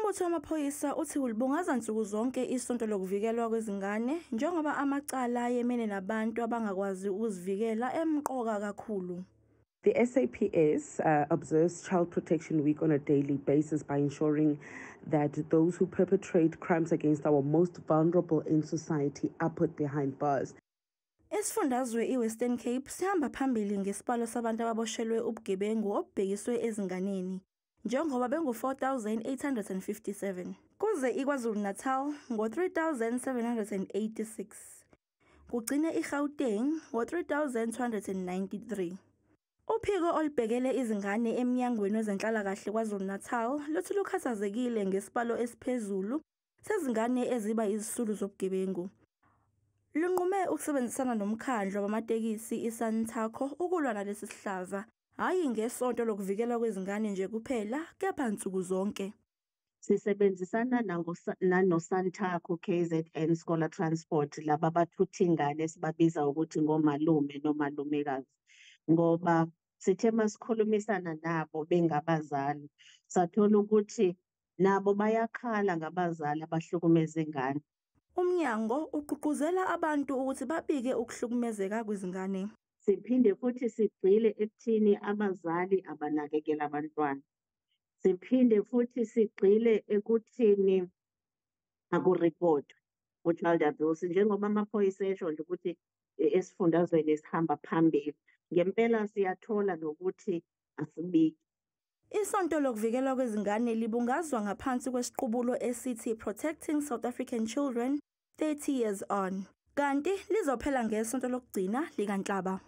Umbutho wamaphoyisa uthi ulibungaza nsuku zonke isonto lokuvikelwa kwezingane njengoba amacala yemene nabantu abangakwazi ukuzivikela emqoka kakhulu. The SAPS observes Child Protection Week on a daily basis by ensuring that those who perpetrate crimes against our most vulnerable in society are put behind bars. Esifundazwe iWestern Cape sihamba phambili ngesibalo sabantu ababoshelwe ubugebengu obhekiswe ezinganeni, njengoba bengu-4,857, kuze iKwaZulu-Natal ngo-3,786, kugcine iGauteng ngo-3,293. Uphiko olubhekele izingane eMnyangweni Wezenhlalakahle KwaZulu-Natal luthi lukhathazekile ngesibalo esiphezulu sezingane eziba izisulu zobugebengu. Lunqume ukusebenzisana nomkhandlu wamatekisi iSantaco ukulwa nalesi sihlaza, hhayi ngesonto lokuvikelwa kwezingane nje kuphela, kepha nsuku zonke. Sisebenzisana nanoSantaco KZN Scholar Transport, laba abathutha ingane sibabiza ukuthi ngomalume nomalumekazi, ngoba sithe masikhulumisana nabo bengabazali sathola ukuthi nabo bayakhala ngabazali abahlukumeza ingane. Umnyango ugqugquzela abantu ukuthi babike ukuhlukumezeka kwezingane. Siphinde futhi sigxile ekuthini abazali abanakekela abantwana. Siphinde futhi sigxile ekuthini akuripotwe u-child abuse, njengoba amaphoyisa esho nje ukuthi esifundazweni esihamba phambili. Ngempela siyathola nokuthi asibiki. Isonto lokuvikelwa kwezingane libungazwa ngaphansi kwesiqubulo esithi Protecting South African Children 30 Years On, kanti lizophela ngesonto lokugcina likaNhlaba.